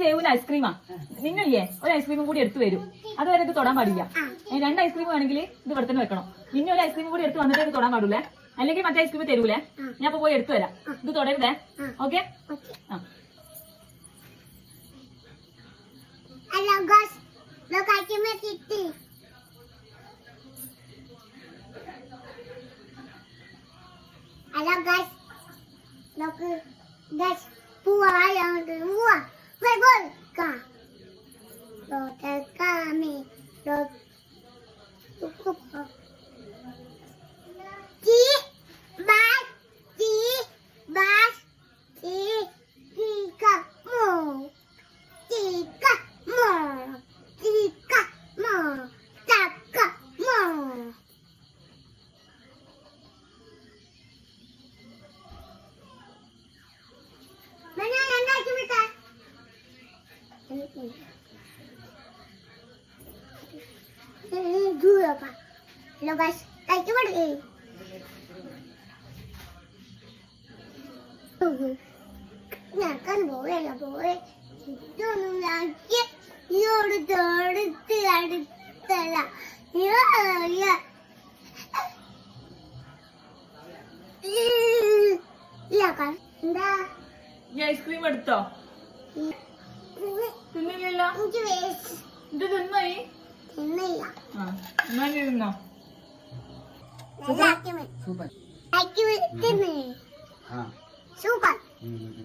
ചെയ്യൂല ഐസ്ക്രീമാ. നിങ്ങളില്ലേ ഒരു ഐസ്ക്രീമും കൂടി എടുത്തു വരും. അതുവരെ ഇത് തൊടാൻ പാടില്ല. 2 ഐസ്ക്രീം വേണമെങ്കിൽ ഇത് ഇവിടെ തന്നെ വെക്കണം. പിന്നെ ഒരു ഐസ്ക്രീമും കൂടി എടുത്ത് വന്നിട്ട് ഇത് തൊടാൻ പാടില്ലേ. അല്ലെങ്കിൽ മറ്റേ ഐസ്ക്രീം തരൂലേ. ഞാൻ അപ്പൊ പോയി എടുത്തു വരാം. ഇത് തൊടരുതേ. Okay. Halo guys, guys, buah yang kedua, berbol kah? Dokter kami, cukup. Dulu apa? Halo guys, kayak gimana ini? Nah kan boleh ya boleh. Itu lagi, yaudah ada lah. Ya. Iya kan? Enggak. ഈ ice cream എടുത്തോ? തിന്നില്ലല്ലോ. ഇത് തിന്നായി? എന്നാ തിന്നോ? Super.